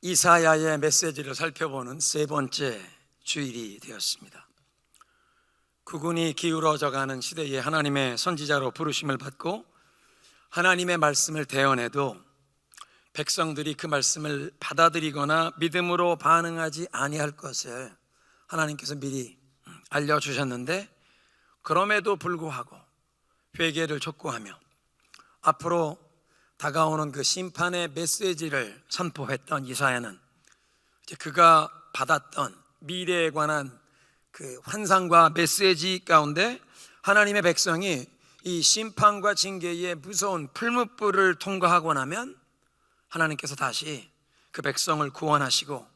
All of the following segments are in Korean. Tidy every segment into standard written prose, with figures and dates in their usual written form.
이사야의 메시지를 살펴보는 세 번째 주일이 되었습니다. 국운이 기울어져가는 시대에 하나님의 선지자로 부르심을 받고 하나님의 말씀을 대언해도 백성들이 그 말씀을 받아들이거나 믿음으로 반응하지 아니할 것을 하나님께서 미리 알려주셨는데, 그럼에도 불구하고 회개를 촉구하며 앞으로 다가오는 그 심판의 메시지를 선포했던 이사야는 이제 그가 받았던 미래에 관한 그 환상과 메시지 가운데 하나님의 백성이 이 심판과 징계의 무서운 풀무불을 통과하고 나면 하나님께서 다시 그 백성을 구원하시고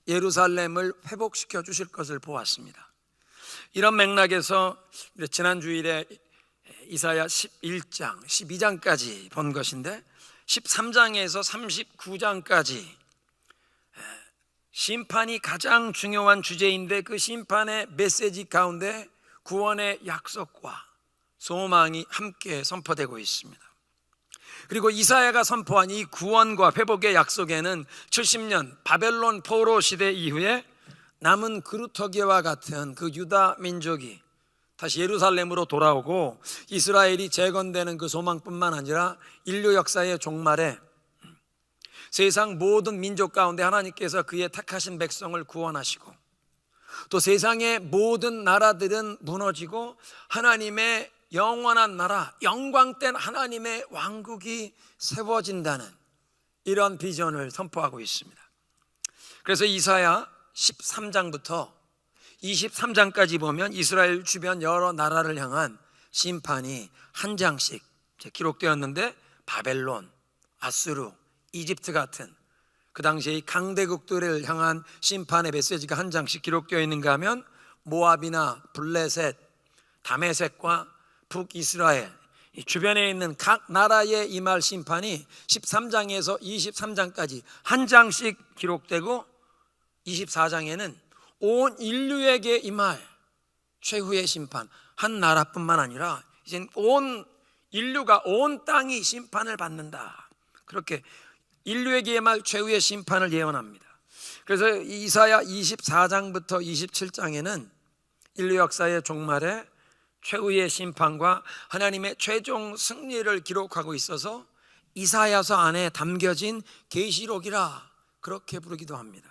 예루살렘을 회복시켜 주실 것을 보았습니다. 이런 맥락에서 지난 주일에 이사야 11장, 12장까지 본 것인데 13장에서 39장까지 심판이 가장 중요한 주제인데, 그 심판의 메시지 가운데 구원의 약속과 소망이 함께 선포되고 있습니다. 그리고 이사야가 선포한 이 구원과 회복의 약속에는 70년 바벨론 포로 시대 이후에 남은 그루터기와 같은 그 유다 민족이 다시 예루살렘으로 돌아오고 이스라엘이 재건되는 그 소망뿐만 아니라 인류 역사의 종말에 세상 모든 민족 가운데 하나님께서 그의 택하신 백성을 구원하시고 또 세상의 모든 나라들은 무너지고 하나님의 영원한 나라, 영광된 하나님의 왕국이 세워진다는 이런 비전을 선포하고 있습니다. 그래서 이사야 13장부터 23장까지 보면 이스라엘 주변 여러 나라를 향한 심판이 한 장씩 기록되었는데, 바벨론, 아수르, 이집트 같은 그 당시의 강대국들을 향한 심판의 메시지가 한 장씩 기록되어 있는가 하면 모압이나 블레셋, 다메섹과 북이스라엘 이 주변에 있는 각 나라에 임할 심판이 13장에서 23장까지 한 장씩 기록되고, 24장에는 온 인류에게 임할 최후의 심판, 한 나라뿐만 아니라 이제 온 인류가, 온 땅이 심판을 받는다, 그렇게 인류에게 임할 최후의 심판을 예언합니다. 그래서 이사야 24장부터 27장에는 인류 역사의 종말에 최후의 심판과 하나님의 최종 승리를 기록하고 있어서 이사야서 안에 담겨진 계시록이라 그렇게 부르기도 합니다.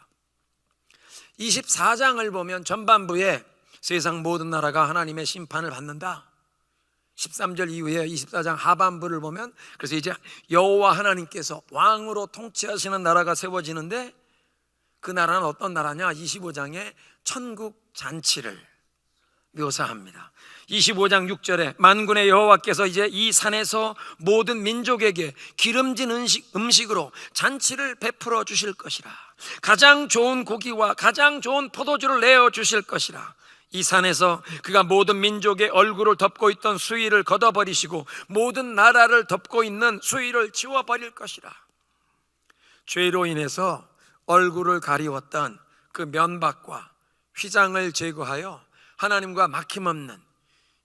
24장을 보면 전반부에 세상 모든 나라가 하나님의 심판을 받는다, 13절 이후에 24장 하반부를 보면 그래서 이제 여호와 하나님께서 왕으로 통치하시는 나라가 세워지는데, 그 나라는 어떤 나라냐, 25장에 천국 잔치를 묘사합니다. 25장 6절에 만군의 여호와께서 이제 이 산에서 모든 민족에게 기름진 음식으로 잔치를 베풀어 주실 것이라, 가장 좋은 고기와 가장 좋은 포도주를 내어 주실 것이라, 이 산에서 그가 모든 민족의 얼굴을 덮고 있던 수위를 걷어버리시고 모든 나라를 덮고 있는 수위를 지워버릴 것이라. 죄로 인해서 얼굴을 가리웠던 그 면박과 휘장을 제거하여 하나님과 막힘없는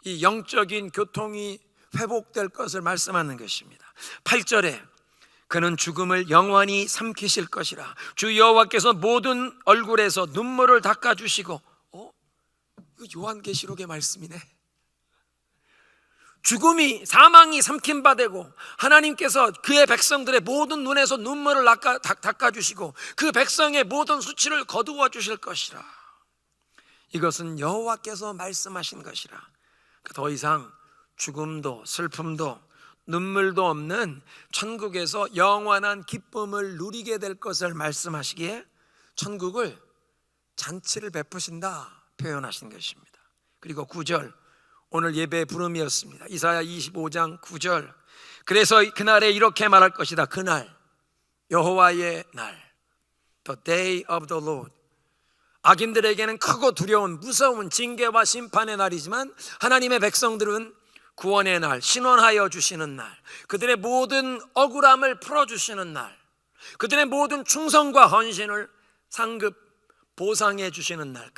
이 영적인 교통이 회복될 것을 말씀하는 것입니다. 8절에 그는 죽음을 영원히 삼키실 것이라, 주 여호와께서 모든 얼굴에서 눈물을 닦아주시고, 이거 요한계시록의 말씀이네. 죽음이, 사망이 삼킴바되고 하나님께서 그의 백성들의 모든 눈에서 눈물을 닦아주시고 그 백성의 모든 수치를 거두어 주실 것이라. 이것은 여호와께서 말씀하신 것이라. 더 이상 죽음도 슬픔도 눈물도 없는 천국에서 영원한 기쁨을 누리게 될 것을 말씀하시기에 천국을 잔치를 베푸신다 표현하신 것입니다. 그리고 9절, 오늘 예배의 부름이었습니다. 이사야 25장 9절, 그래서 그날에 이렇게 말할 것이다. 그날, 여호와의 날, The day of the Lord. 악인들에게는 크고 두려운 무서운 징계와 심판의 날이지만 하나님의 백성들은 구원의 날, 신원하여 주시는 날, 그들의 모든 억울함을 풀어주시는 날, 그들의 모든 충성과 헌신을 상급 보상해 주시는 날,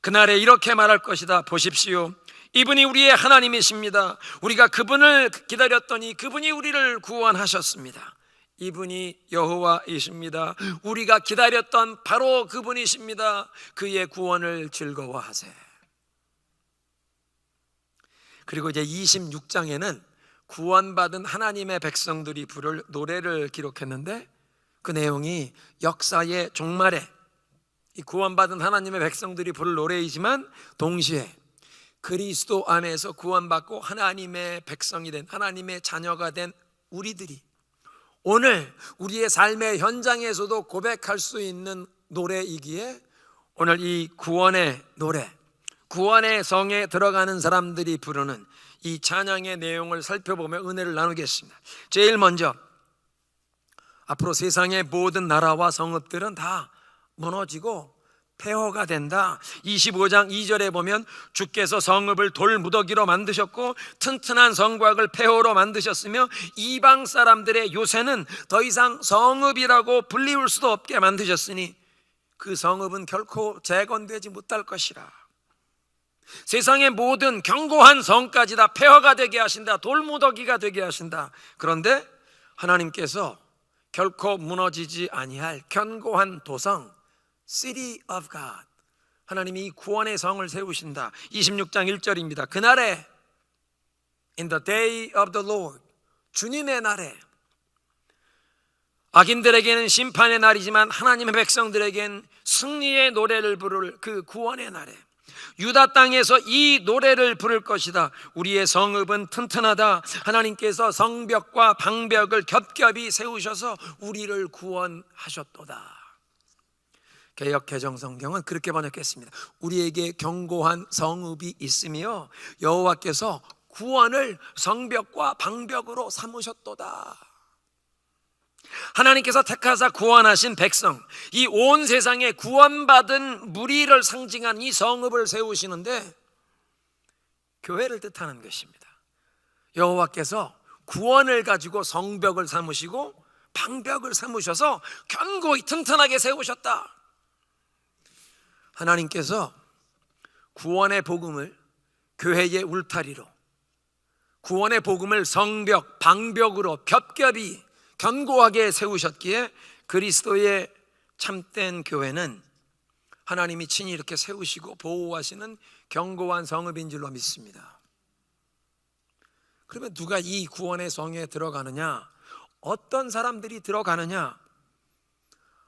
그날에 이렇게 말할 것이다. 보십시오, 이분이 우리의 하나님이십니다. 우리가 그분을 기다렸더니 그분이 우리를 구원하셨습니다. 이분이 여호와이십니다. 우리가 기다렸던 바로 그분이십니다. 그의 구원을 즐거워하세. 그리고 이제 26장에는 구원받은 하나님의 백성들이 부를 노래를 기록했는데, 그 내용이 역사의 종말에 이 구원받은 하나님의 백성들이 부를 노래이지만 동시에 그리스도 안에서 구원받고 하나님의 백성이 된, 하나님의 자녀가 된 우리들이 오늘 우리의 삶의 현장에서도 고백할 수 있는 노래이기에, 오늘 이 구원의 노래, 구원의 성에 들어가는 사람들이 부르는 이 찬양의 내용을 살펴보며 은혜를 나누겠습니다. 제일 먼저, 앞으로 세상의 모든 나라와 성읍들은 다 무너지고 폐허가 된다. 25장 2절에 보면 주께서 성읍을 돌무더기로 만드셨고 튼튼한 성곽을 폐허로 만드셨으며 이방 사람들의 요새는 더 이상 성읍이라고 불리울 수도 없게 만드셨으니 그 성읍은 결코 재건되지 못할 것이라. 세상의 모든 견고한 성까지 다 폐허가 되게 하신다. 돌무더기가 되게 하신다. 그런데 하나님께서 결코 무너지지 아니할 견고한 도성, City of God, 하나님이 이 구원의 성을 세우신다. 26장 1절입니다. 그날에, In the day of the Lord, 주님의 날에, 악인들에게는 심판의 날이지만 하나님의 백성들에게는 승리의 노래를 부를 그 구원의 날에 유다 땅에서 이 노래를 부를 것이다. 우리의 성읍은 튼튼하다. 하나님께서 성벽과 방벽을 겹겹이 세우셔서 우리를 구원하셨도다. 개역 개정 성경은 그렇게 번역했습니다. 우리에게 견고한 성읍이 있으며 여호와께서 구원을 성벽과 방벽으로 삼으셨도다. 하나님께서 택하사 구원하신 백성, 이 온 세상에 구원받은 무리를 상징한 이 성읍을 세우시는데 교회를 뜻하는 것입니다. 여호와께서 구원을 가지고 성벽을 삼으시고 방벽을 삼으셔서 견고히 튼튼하게 세우셨다. 하나님께서 구원의 복음을 교회의 울타리로, 구원의 복음을 성벽, 방벽으로 겹겹이 견고하게 세우셨기에 그리스도의 참된 교회는 하나님이 친히 이렇게 세우시고 보호하시는 견고한 성읍인 줄로 믿습니다. 그러면 누가 이 구원의 성에 들어가느냐? 어떤 사람들이 들어가느냐?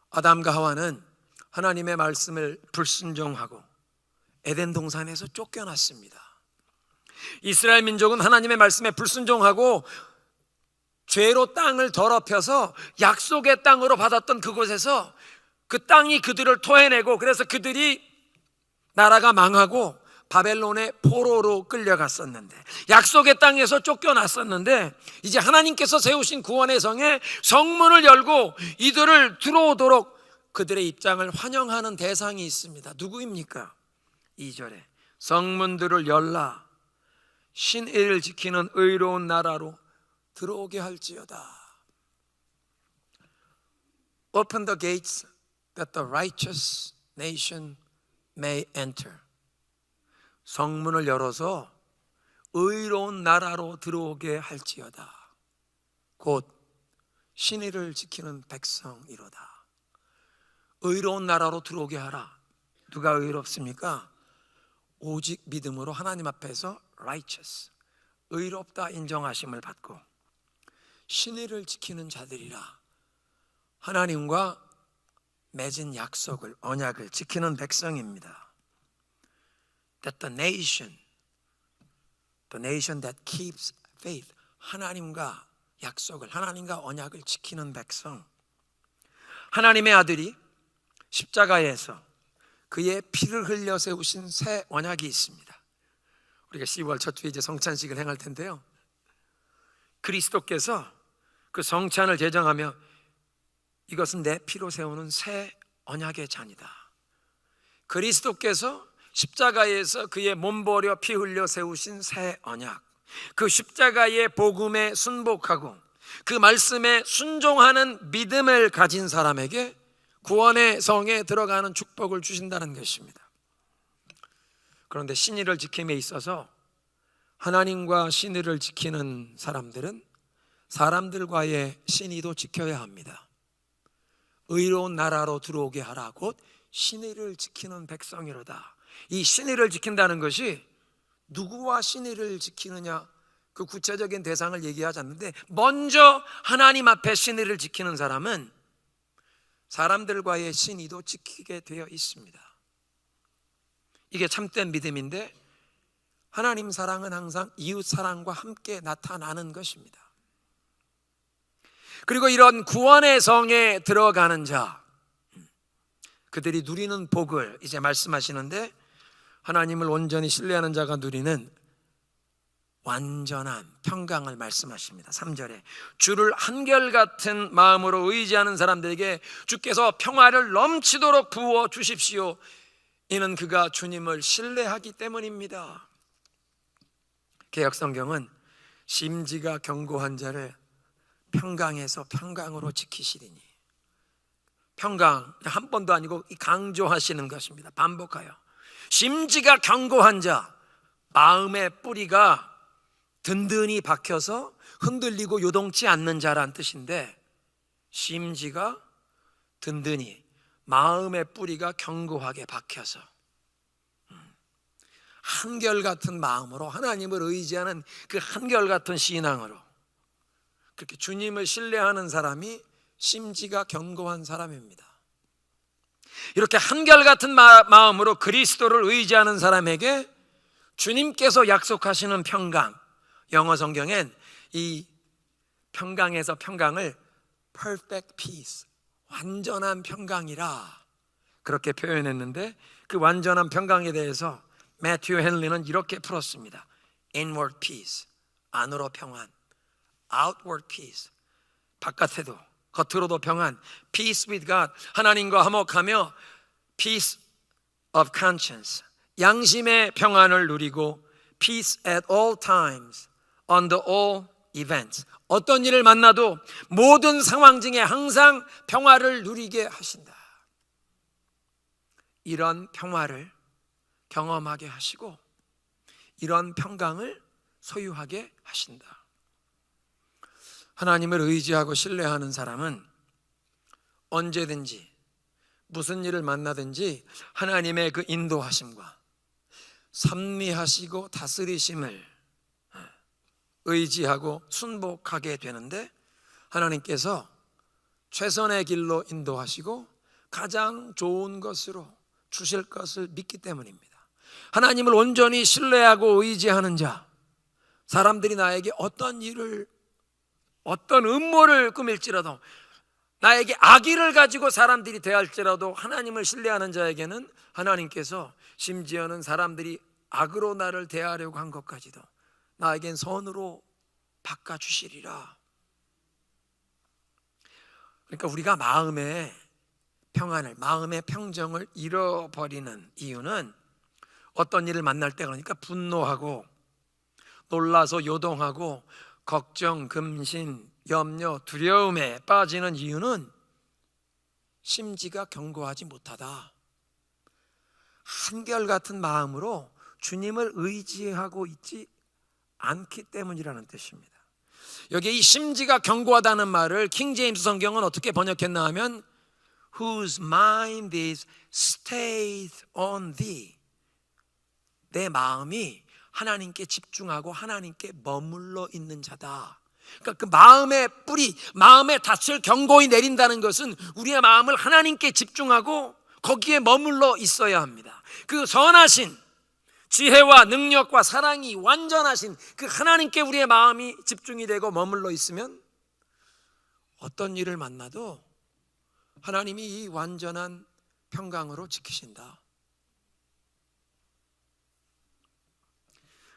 아담과 하와는 하나님의 말씀을 불순종하고 에덴 동산에서 쫓겨났습니다. 이스라엘 민족은 하나님의 말씀에 불순종하고 죄로 땅을 더럽혀서 약속의 땅으로 받았던 그곳에서 그 땅이 그들을 토해내고, 그래서 그들이 나라가 망하고 바벨론의 포로로 끌려갔었는데, 약속의 땅에서 쫓겨났었는데, 이제 하나님께서 세우신 구원의 성에 성문을 열고 이들을 들어오도록 그들의 입장을 환영하는 대상이 있습니다. 누구입니까? 2절에 성문들을 열라, 신의를 지키는 의로운 나라로 들어오게 할지어다. Open the gates that the righteous nation may enter. 성문을 열어서 의로운 나라로 들어오게 할지어다. 곧 신의를 지키는 백성이로다. 의로운 나라로 들어오게 하라. 누가 의롭습니까? 오직 믿음으로 하나님 앞에서 righteous, 의롭다 인정하심을 받고 신의를 지키는 자들이라. 하나님과 맺은 약속을, 언약을 지키는 백성입니다. That the nation that keeps faith, 하나님과 약속을, 하나님과 언약을 지키는 백성. 하나님의 아들이 십자가에서 그의 피를 흘려 세우신 새 언약이 있습니다. 우리가 10월 첫 주에 이제 성찬식을 행할 텐데요, 그리스도께서 그 성찬을 제정하며 이것은 내 피로 세우는 새 언약의 잔이다. 그리스도께서 십자가에서 그의 몸 버려 피 흘려 세우신 새 언약, 그 십자가의 복음에 순복하고 그 말씀에 순종하는 믿음을 가진 사람에게 구원의 성에 들어가는 축복을 주신다는 것입니다. 그런데 신의를 지킴에 있어서 하나님과 신의를 지키는 사람들은 사람들과의 신의도 지켜야 합니다. 의로운 나라로 들어오게 하라. 곧 신의를 지키는 백성이로다. 이 신의를 지킨다는 것이 누구와 신의를 지키느냐, 그 구체적인 대상을 얘기하지 않는데, 먼저 하나님 앞에 신의를 지키는 사람은 사람들과의 신의도 지키게 되어 있습니다. 이게 참된 믿음인데, 하나님 사랑은 항상 이웃 사랑과 함께 나타나는 것입니다. 그리고 이런 구원의 성에 들어가는 자, 그들이 누리는 복을 이제 말씀하시는데, 하나님을 온전히 신뢰하는 자가 누리는 완전한 평강을 말씀하십니다. 3절에 주를 한결같은 마음으로 의지하는 사람들에게 주께서 평화를 넘치도록 부어 주십시오. 이는 그가 주님을 신뢰하기 때문입니다. 개역성경은 심지가 견고한 자를 평강에서 평강으로 지키시리니, 평강 한 번도 아니고 강조하시는 것입니다. 반복하여 심지가 견고한 자, 마음의 뿌리가 든든히 박혀서 흔들리고 요동치 않는 자란 뜻인데, 심지가 든든히 마음의 뿌리가 견고하게 박혀서 한결같은 마음으로 하나님을 의지하는 그 한결같은 신앙으로, 그렇게 주님을 신뢰하는 사람이 심지가 견고한 사람입니다. 이렇게 한결같은 마음으로 그리스도를 의지하는 사람에게 주님께서 약속하시는 평강, 영어 성경엔 이 평강에서 평강을 perfect peace, 완전한 평강이라 그렇게 표현했는데, 그 완전한 평강에 대해서 매튜 헨리는 이렇게 풀었습니다. inward peace, 안으로 평안. outward peace, 바깥에도 겉으로도 평안. peace with God, 하나님과 화목하며 peace of conscience, 양심의 평안을 누리고 peace at all times, under all events, 어떤 일을 만나도 모든 상황 중에 항상 평화를 누리게 하신다. 이런 평화를 경험하게 하시고 이런 평강을 소유하게 하신다. 하나님을 의지하고 신뢰하는 사람은 언제든지 무슨 일을 만나든지 하나님의 그 인도하심과 섭리하시고 다스리심을 의지하고 순복하게 되는데, 하나님께서 최선의 길로 인도하시고 가장 좋은 것으로 주실 것을 믿기 때문입니다. 하나님을 온전히 신뢰하고 의지하는 자, 사람들이 나에게 어떤 일을, 어떤 음모를 꾸밀지라도, 나에게 악의를 가지고 사람들이 대할지라도 하나님을 신뢰하는 자에게는 하나님께서 심지어는 사람들이 악으로 나를 대하려고 한 것까지도 나에겐 선으로 바꿔주시리라. 그러니까 우리가 마음의 평안을, 마음의 평정을 잃어버리는 이유는 어떤 일을 만날 때, 그러니까 분노하고 놀라서 요동하고 걱정, 금신, 염려, 두려움에 빠지는 이유는 심지가 견고하지 못하다. 한결같은 마음으로 주님을 의지하고 있지 않기 때문이라는 뜻입니다. 여기 이 심지가 견고하다는 말을 킹 제임스 성경은 어떻게 번역했나 하면 Whose mind is stayed on thee, 내 마음이 하나님께 집중하고 하나님께 머물러 있는 자다. 그러니까 그 마음의 뿌리, 마음의 닻을 견고히 내린다는 것은 우리의 마음을 하나님께 집중하고 거기에 머물러 있어야 합니다. 그 선하신 지혜와 능력과 사랑이 완전하신 그 하나님께 우리의 마음이 집중이 되고 머물러 있으면 어떤 일을 만나도 하나님이 이 완전한 평강으로 지키신다.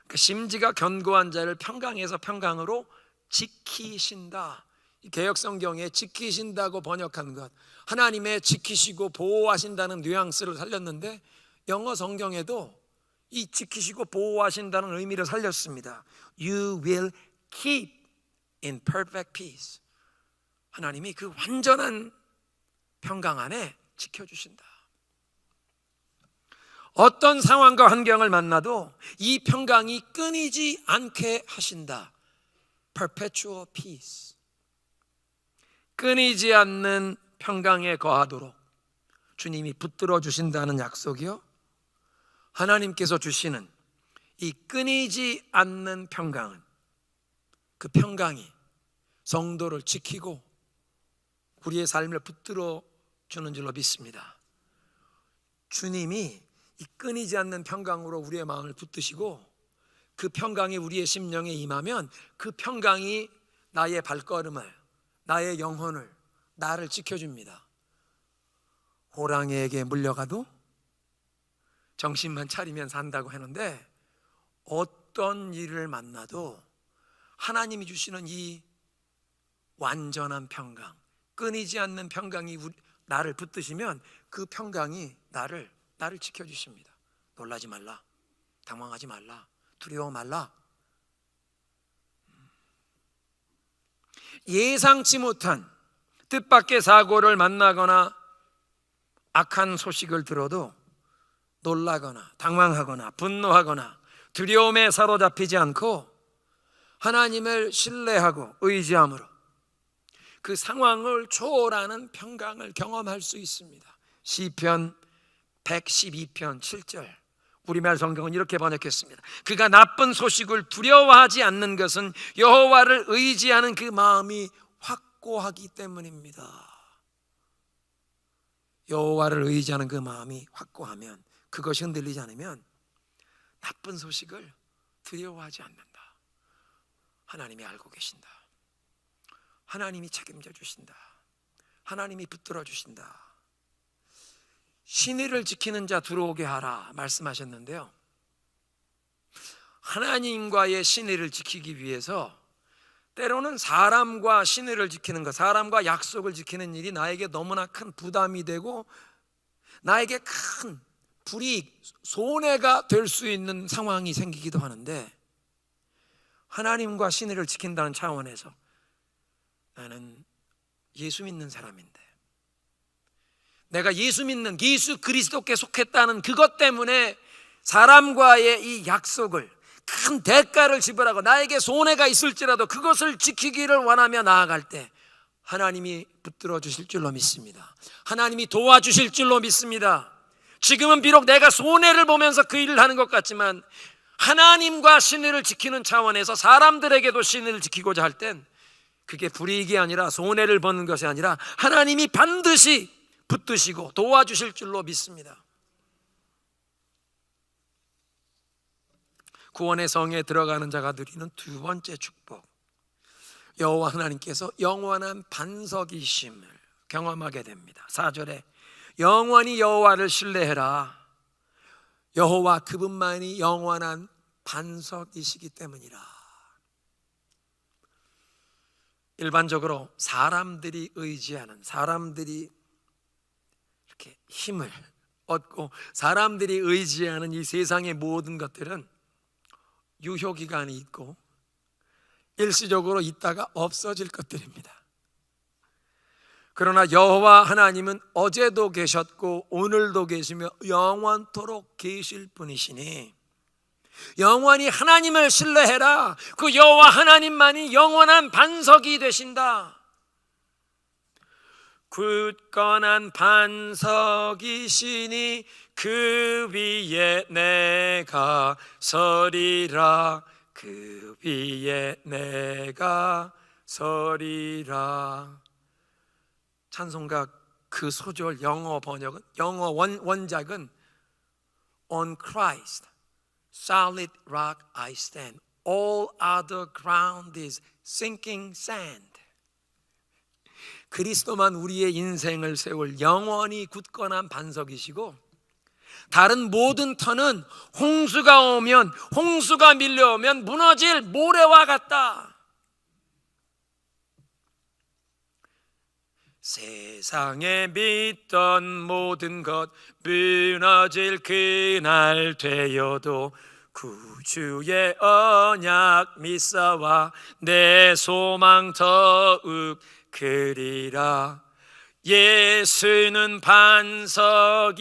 그 심지가 견고한 자를 평강에서 평강으로 지키신다. 개역성경에 지키신다고 번역한 것, 하나님의 지키시고 보호하신다는 뉘앙스를 살렸는데, 영어 성경에도 이 지키시고 보호하신다는 의미를 살렸습니다. You will keep in perfect peace. 하나님이 그 완전한 평강 안에 지켜주신다. 어떤 상황과 환경을 만나도 이 평강이 끊이지 않게 하신다. perpetual peace, 끊이지 않는 평강에 거하도록 주님이 붙들어 주신다는 약속이요, 하나님께서 주시는 이 끊이지 않는 평강은, 그 평강이 성도를 지키고 우리의 삶을 붙들어 주는 줄로 믿습니다. 주님이 이 끊이지 않는 평강으로 우리의 마음을 붙드시고 그 평강이 우리의 심령에 임하면 그 평강이 나의 발걸음을, 나의 영혼을, 나를 지켜줍니다. 호랑이에게 물려가도 정신만 차리면 산다고 하는데, 어떤 일을 만나도 하나님이 주시는 이 완전한 평강, 끊이지 않는 평강이 나를 붙드시면 그 평강이 나를 지켜주십니다. 놀라지 말라, 당황하지 말라, 두려워 말라. 예상치 못한 뜻밖의 사고를 만나거나 악한 소식을 들어도 놀라거나 당황하거나 분노하거나 두려움에 사로잡히지 않고 하나님을 신뢰하고 의지함으로 그 상황을 초월하는 평강을 경험할 수 있습니다. 시편 112편 7절, 우리말 성경은 이렇게 번역했습니다. 그가 나쁜 소식을 두려워하지 않는 것은 여호와를 의지하는 그 마음이 확고하기 때문입니다. 여호와를 의지하는 그 마음이 확고하면, 그것이 흔들리지 않으면 나쁜 소식을 두려워하지 않는다. 하나님이 알고 계신다. 하나님이 책임져 주신다. 하나님이 붙들어 주신다. 신의를 지키는 자 들어오게 하라 말씀하셨는데요, 하나님과의 신의를 지키기 위해서 때로는 사람과 신의를 지키는 것, 사람과 약속을 지키는 일이 나에게 너무나 큰 부담이 되고 나에게 큰 불이익, 손해가 될 수 있는 상황이 생기기도 하는데, 하나님과 신의를 지킨다는 차원에서 나는 예수 믿는 사람인데, 내가 예수 믿는 예수 그리스도께 속했다는 그것 때문에 사람과의 이 약속을, 큰 대가를 지불하고 나에게 손해가 있을지라도 그것을 지키기를 원하며 나아갈 때 하나님이 붙들어 주실 줄로 믿습니다. 하나님이 도와주실 줄로 믿습니다. 지금은 비록 내가 손해를 보면서 그 일을 하는 것 같지만 하나님과 신의를 지키는 차원에서 사람들에게도 신의를 지키고자 할 땐 그게 불이익이 아니라, 손해를 보는 것이 아니라 하나님이 반드시 붙드시고 도와주실 줄로 믿습니다. 구원의 성에 들어가는 자가 누리는 두 번째 축복, 여호와 하나님께서 영원한 반석이심을 경험하게 됩니다. 4절에 영원히 여호와를 신뢰해라. 여호와 그분만이 영원한 반석이시기 때문이라. 일반적으로 사람들이 의지하는, 사람들이 이렇게 힘을 얻고 사람들이 의지하는 이 세상의 모든 것들은 유효기간이 있고 일시적으로 있다가 없어질 것들입니다. 그러나 여호와 하나님은 어제도 계셨고 오늘도 계시며 영원토록 계실 분이시니 영원히 하나님을 신뢰해라. 그 여호와 하나님만이 영원한 반석이 되신다. 굳건한 반석이시니 그 위에 내가 서리라. 그 위에 내가 서리라. 찬송가 그 소절 영어 번역은, 영어 원작은 On Christ solid rock I stand, all other ground is sinking sand. 그리스도만 우리의 인생을 세울 영원히 굳건한 반석이시고 다른 모든 터는 홍수가 오면, 홍수가 밀려오면 무너질 모래와 같다. 세상에 믿던 모든 것 무너질 그날 되어도 구주의 언약 믿사와 내 소망 더욱 크리라. 예수는 반석이시니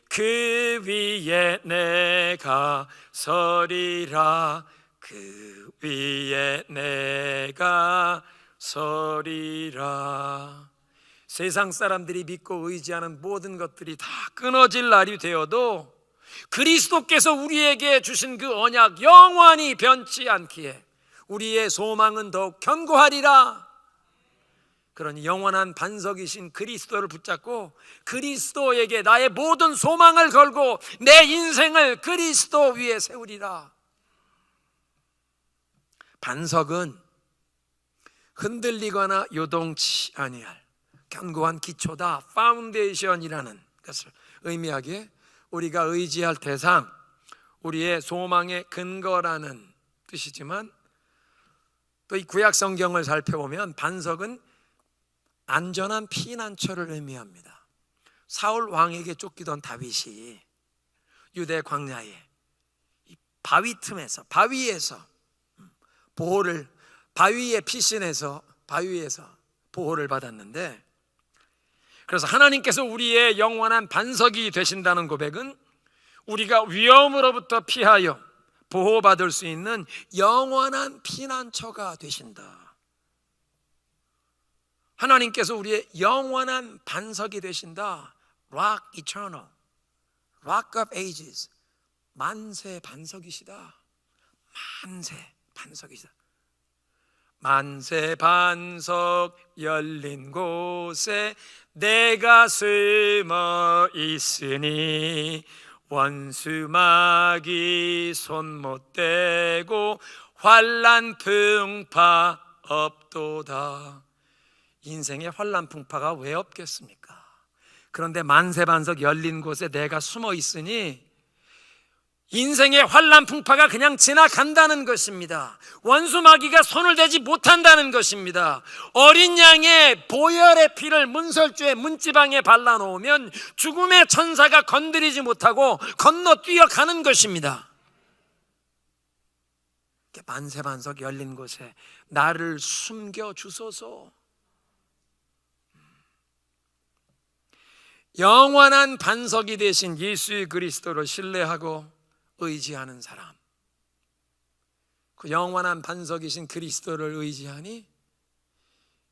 그 위에 내가 서리라. 그 위에 내가 서리라. 세상 사람들이 믿고 의지하는 모든 것들이 다 끊어질 날이 되어도 그리스도께서 우리에게 주신 그 언약 영원히 변치 않기에 우리의 소망은 더욱 견고하리라. 그러니 영원한 반석이신 그리스도를 붙잡고 그리스도에게 나의 모든 소망을 걸고 내 인생을 그리스도 위에 세우리라. 반석은 흔들리거나 요동치 아니할 견고한 기초다, 파운데이션이라는 것을 의미하기에 우리가 의지할 대상, 우리의 소망의 근거라는 뜻이지만 또 이 구약 성경을 살펴보면 반석은 안전한 피난처를 의미합니다. 사울 왕에게 쫓기던 다윗이 유대 광야에 바위 틈에서, 바위에서 보호를, 바위에 피신해서 바위에서 보호를 받았는데, 그래서 하나님께서 우리의 영원한 반석이 되신다는 고백은 우리가 위험으로부터 피하여 보호받을 수 있는 영원한 피난처가 되신다. 하나님께서 우리의 영원한 반석이 되신다. Rock eternal, Rock of ages, 만세 반석이시다. 만세 반석이시다. 만세 반석 열린 곳에 내가 숨어 있으니 원수마귀 손 못 대고 환난 풍파 없도다. 인생에 환난 풍파가 왜 없겠습니까? 그런데 만세 반석 열린 곳에 내가 숨어 있으니 인생의 환난 풍파가 그냥 지나간다는 것입니다. 원수마귀가 손을 대지 못한다는 것입니다. 어린 양의 보혈의 피를 문설주의 문지방에 발라놓으면 죽음의 천사가 건드리지 못하고 건너뛰어 가는 것입니다. 만세 반석 열린 곳에 나를 숨겨 주소서. 영원한 반석이 되신 예수 그리스도를 신뢰하고 의지하는 사람, 그 영원한 반석이신 그리스도를 의지하니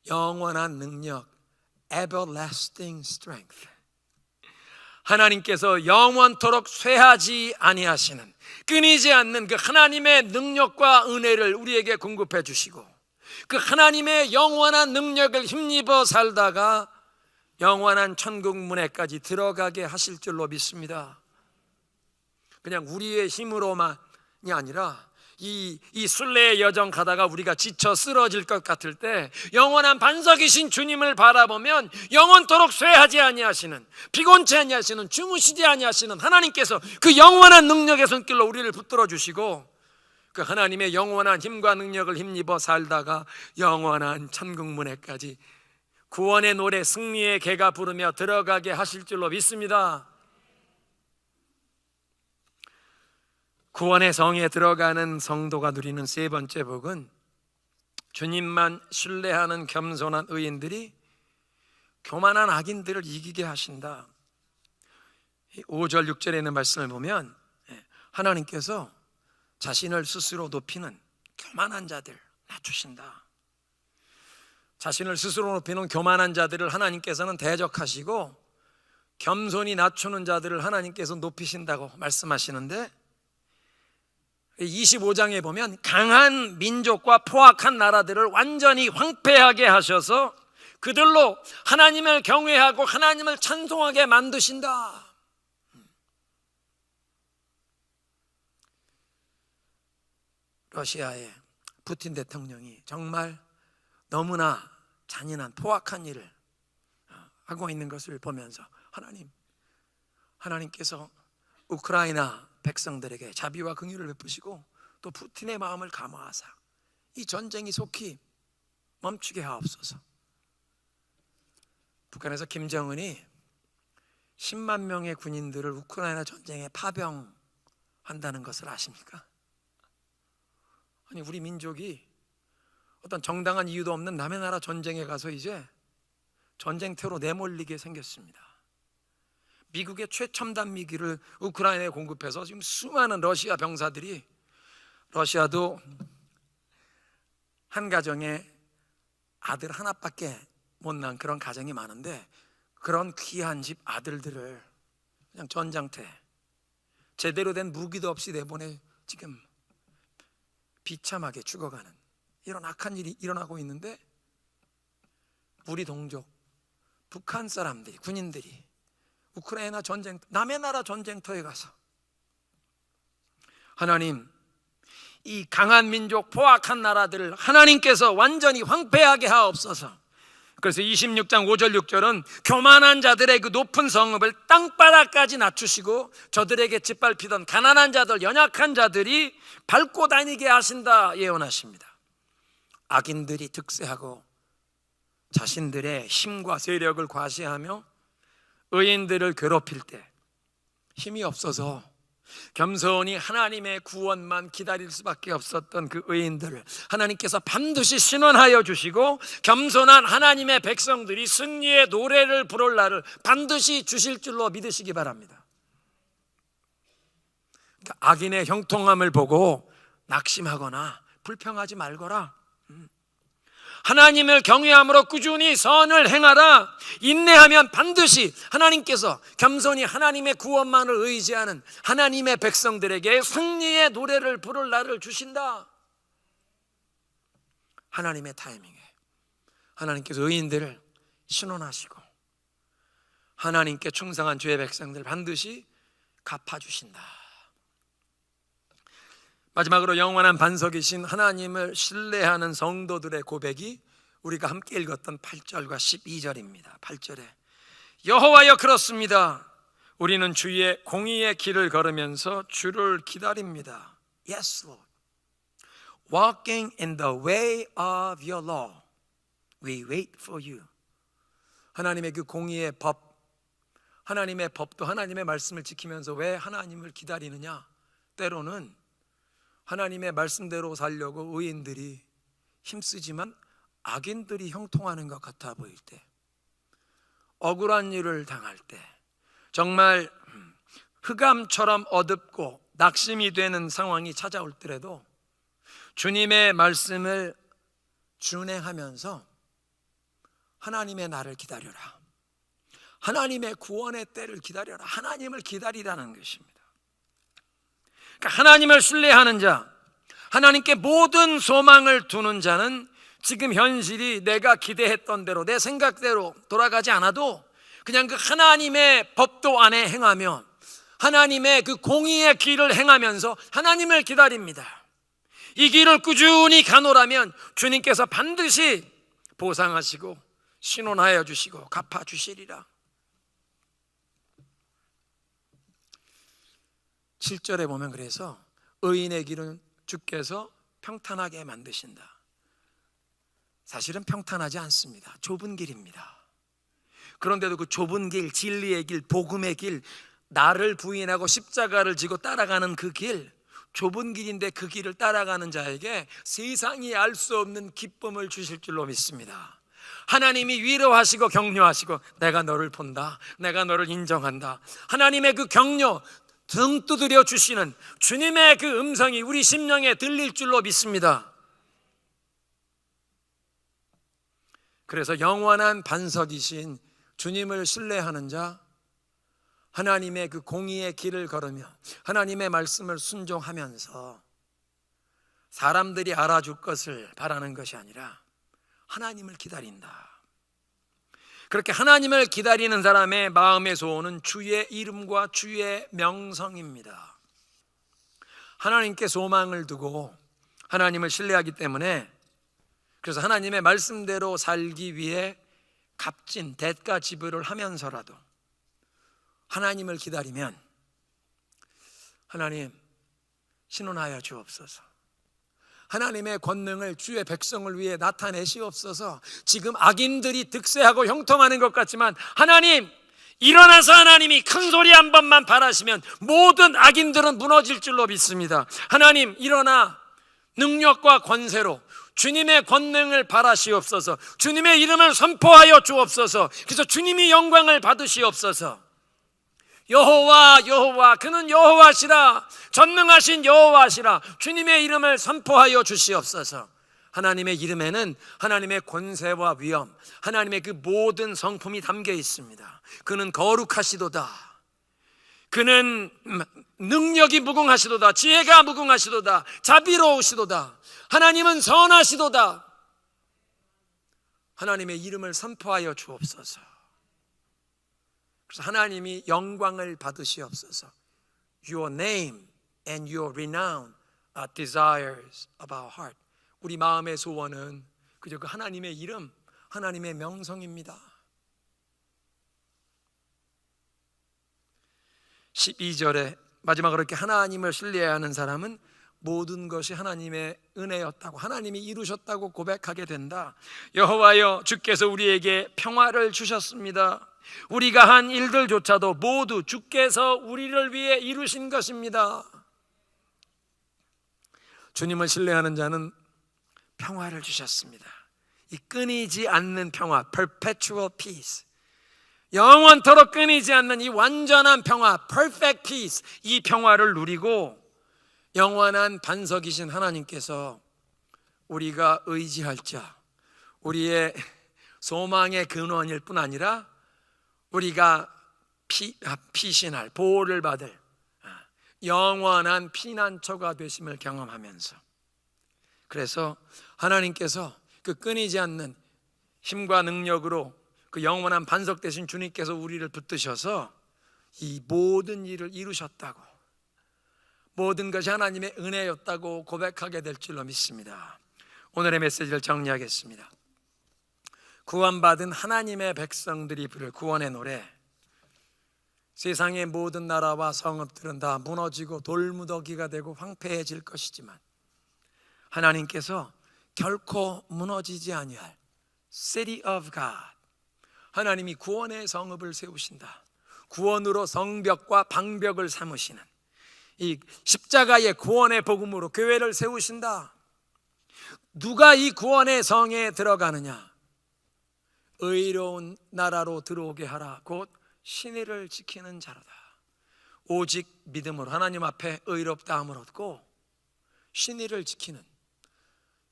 영원한 능력, everlasting strength, 하나님께서 영원토록 쇠하지 아니하시는 끊이지 않는 그 하나님의 능력과 은혜를 우리에게 공급해 주시고 그 하나님의 영원한 능력을 힘입어 살다가 영원한 천국 문에까지 들어가게 하실 줄로 믿습니다. 그냥 우리의 힘으로만이 아니라 이 순례의 여정 가다가 우리가 지쳐 쓰러질 것 같을 때 영원한 반석이신 주님을 바라보면 영원토록 쇠하지 아니하시는, 피곤치 아니하시는, 주무시지 아니하시는 하나님께서 그 영원한 능력의 손길로 우리를 붙들어 주시고 그 하나님의 영원한 힘과 능력을 힘입어 살다가 영원한 천국 문에까지 구원의 노래, 승리의 개가 부르며 들어가게 하실 줄로 믿습니다. 구원의 성에 들어가는 성도가 누리는 세 번째 복은 주님만 신뢰하는 겸손한 의인들이 교만한 악인들을 이기게 하신다. 5절 6절에 있는 말씀을 보면 하나님께서 자신을 스스로 높이는 교만한 자들 낮추신다. 자신을 스스로 높이는 교만한 자들을 하나님께서는 대적하시고 겸손히 낮추는 자들을 하나님께서 높이신다고 말씀하시는데 25장에 보면 강한 민족과 포악한 나라들을 완전히 황폐하게 하셔서 그들로 하나님을 경외하고 하나님을 찬송하게 만드신다. 러시아의 푸틴 대통령이 정말 너무나 잔인한 포악한 일을 하고 있는 것을 보면서 하나님께서 우크라이나 백성들에게 자비와 긍휼을 베푸시고 또 푸틴의 마음을 감화하사 이 전쟁이 속히 멈추게 하옵소서. 북한에서 김정은이 10만 명의 군인들을 우크라이나 전쟁에 파병한다는 것을 아십니까? 아니 우리 민족이 어떤 정당한 이유도 없는 남의 나라 전쟁에 가서 이제 전쟁터로 내몰리게 생겼습니다. 미국의 최첨단 미기를 우크라이나에 공급해서 지금 수많은 러시아 병사들이 러시아도 한 가정에 아들 하나밖에 못 낳은 그런 가정이 많은데, 그런 귀한 집 아들들을 그냥 전장터에 제대로 된 무기도 없이 내보내 지금 비참하게 죽어가는 이런 악한 일이 일어나고 있는데, 우리 동족 북한 사람들이, 군인들이 우크라이나 전쟁, 남의 나라 전쟁터에 가서 하나님, 이 강한 민족, 포악한 나라들을 하나님께서 완전히 황폐하게 하옵소서. 그래서 26장 5절 6절은 교만한 자들의 그 높은 성읍을 땅바닥까지 낮추시고 저들에게 짓밟히던 가난한 자들, 연약한 자들이 밟고 다니게 하신다 예언하십니다. 악인들이 득세하고 자신들의 힘과 세력을 과시하며 의인들을 괴롭힐 때 힘이 없어서 겸손히 하나님의 구원만 기다릴 수밖에 없었던 그 의인들을 하나님께서 반드시 신원하여 주시고, 겸손한 하나님의 백성들이 승리의 노래를 부를 날을 반드시 주실 줄로 믿으시기 바랍니다. 그러니까 악인의 형통함을 보고 낙심하거나 불평하지 말거라. 하나님을 경외함으로 꾸준히 선을 행하라. 인내하면 반드시 하나님께서 겸손히 하나님의 구원만을 의지하는 하나님의 백성들에게 승리의 노래를 부를 날을 주신다. 하나님의 타이밍에 하나님께서 의인들을 신원하시고 하나님께 충성한 주의 백성들 반드시 갚아주신다. 마지막으로 영원한 반석이신 하나님을 신뢰하는 성도들의 고백이 우리가 함께 읽었던 8절과 12절입니다. 8절에 여호와여 그렇습니다. 우리는 주의 공의의 길을 걸으면서 주를 기다립니다. Yes, Lord. Walking in the way of your law, we wait for you. 하나님의 그 공의의 법, 하나님의 법도 하나님의 말씀을 지키면서 왜 하나님을 기다리느냐? 때로는 하나님의 말씀대로 살려고 의인들이 힘쓰지만 악인들이 형통하는 것 같아 보일 때, 억울한 일을 당할 때, 정말 흑암처럼 어둡고 낙심이 되는 상황이 찾아올 때라도 주님의 말씀을 준행하면서 하나님의 날을 기다려라, 하나님의 구원의 때를 기다려라, 하나님을 기다리라는 것입니다. 하나님을 신뢰하는 자, 하나님께 모든 소망을 두는 자는 지금 현실이 내가 기대했던 대로 내 생각대로 돌아가지 않아도 그냥 그 하나님의 법도 안에 행하며 하나님의 그 공의의 길을 행하면서 하나님을 기다립니다. 이 길을 꾸준히 가노라면 주님께서 반드시 보상하시고 신원하여 주시고 갚아주시리라. 7절에 보면 그래서 의인의 길은 주께서 평탄하게 만드신다. 사실은 평탄하지 않습니다. 좁은 길입니다. 그런데도 그 좁은 길, 진리의 길, 복음의 길, 나를 부인하고 십자가를 지고 따라가는 그 길, 좁은 길인데 그 길을 따라가는 자에게 세상이 알 수 없는 기쁨을 주실 줄로 믿습니다. 하나님이 위로하시고 격려하시고 내가 너를 본다, 내가 너를 인정한다, 하나님의 그 격려, 등 두드려 주시는 주님의 그 음성이 우리 심령에 들릴 줄로 믿습니다. 그래서 영원한 반석이신 주님을 신뢰하는 자, 하나님의 그 공의의 길을 걸으며 하나님의 말씀을 순종하면서 사람들이 알아줄 것을 바라는 것이 아니라 하나님을 기다린다. 그렇게 하나님을 기다리는 사람의 마음의 소원은 주의 이름과 주의 명성입니다. 하나님께 소망을 두고 하나님을 신뢰하기 때문에, 그래서 하나님의 말씀대로 살기 위해 값진 대가 지불을 하면서라도 하나님을 기다리면 하나님 신원하여 주옵소서, 하나님의 권능을 주의 백성을 위해 나타내시옵소서. 지금 악인들이 득세하고 형통하는 것 같지만 하나님 일어나서 하나님이 큰 소리 한 번만 발하시면 모든 악인들은 무너질 줄로 믿습니다. 하나님 일어나 능력과 권세로 주님의 권능을 발하시옵소서. 주님의 이름을 선포하여 주옵소서. 그래서 주님이 영광을 받으시옵소서. 여호와 여호와 그는 여호와시라, 전능하신 여호와시라, 주님의 이름을 선포하여 주시옵소서. 하나님의 이름에는 하나님의 권세와 위엄, 하나님의 그 모든 성품이 담겨 있습니다. 그는 거룩하시도다, 그는 능력이 무궁하시도다, 지혜가 무궁하시도다, 자비로우시도다, 하나님은 선하시도다. 하나님의 이름을 선포하여 주옵소서. 그래서 하나님이 영광을 받으시옵소서. Your name and your renown are desires of our heart. 우리 마음의 소원은 그저 그 하나님의 이름, 하나님의 명성입니다. 12절에 마지막으로 이렇게 하나님을 신뢰하는 사람은 모든 것이 하나님의 은혜였다고, 하나님이 이루셨다고 고백하게 된다. 여호와여, 주께서 우리에게 평화를 주셨습니다. 우리가 한 일들조차도 모두 주께서 우리를 위해 이루신 것입니다. 주님을 신뢰하는 자는 평화를 주셨습니다. 이 끊이지 않는 평화, perpetual peace, 영원토록 끊이지 않는 이 완전한 평화, perfect peace, 이 평화를 누리고 영원한 반석이신 하나님께서 우리가 의지할 자, 우리의 소망의 근원일 뿐 아니라 우리가 피신할, 보호를 받을 영원한 피난처가 되심을 경험하면서, 그래서 하나님께서 그 끊이지 않는 힘과 능력으로 그 영원한 반석 되신 주님께서 우리를 붙드셔서 이 모든 일을 이루셨다고, 모든 것이 하나님의 은혜였다고 고백하게 될 줄로 믿습니다. 오늘의 메시지를 정리하겠습니다. 구원받은 하나님의 백성들이 부를 구원의 노래. 세상의 모든 나라와 성읍들은 다 무너지고 돌무더기가 되고 황폐해질 것이지만 하나님께서 결코 무너지지 아니할 City of God, 하나님이 구원의 성읍을 세우신다. 구원으로 성벽과 방벽을 삼으시는 이 십자가의 구원의 복음으로 교회를 세우신다. 누가 이 구원의 성에 들어가느냐? 의로운 나라로 들어오게 하라. 곧 신의를 지키는 자로다. 오직 믿음으로 하나님 앞에 의롭다함을 얻고 신의를 지키는,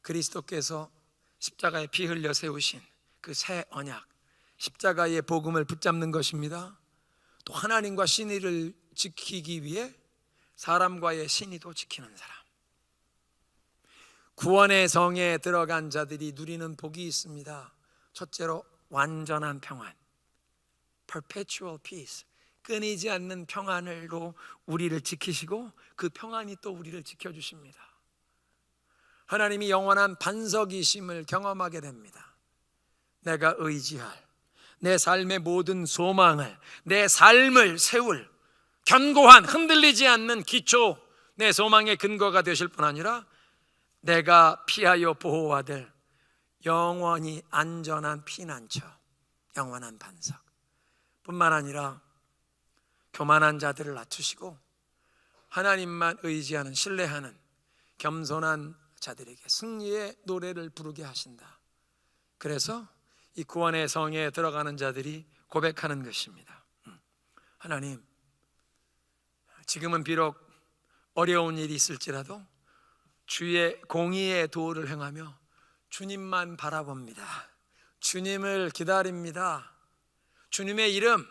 그리스도께서 십자가에 피 흘려 세우신 그 새 언약, 십자가의 복음을 붙잡는 것입니다. 또 하나님과 신의를 지키기 위해 사람과의 신의도 지키는 사람. 구원의 성에 들어간 자들이 누리는 복이 있습니다. 첫째로 완전한 평안, perpetual peace, 끊이지 않는 평안으로 우리를 지키시고 그 평안이 또 우리를 지켜주십니다. 하나님이 영원한 반석이심을 경험하게 됩니다. 내가 의지할, 내 삶의 모든 소망을, 내 삶을 세울 견고한, 흔들리지 않는 기초, 내 소망의 근거가 되실 뿐 아니라 내가 피하여 보호받을 영원히 안전한 피난처, 영원한 반석 뿐만 아니라 교만한 자들을 낮추시고 하나님만 의지하는, 신뢰하는 겸손한 자들에게 승리의 노래를 부르게 하신다. 그래서 이 구원의 성에 들어가는 자들이 고백하는 것입니다. 하나님, 지금은 비록 어려운 일이 있을지라도 주의 공의의 도를 행하며 주님만 바라봅니다. 주님을 기다립니다. 주님의 이름,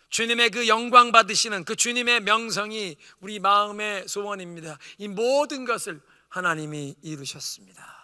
주님의 그 영광 받으시는 그 주님의 명성이 우리 마음의 소원입니다. 이 모든 것을 하나님이 이루셨습니다.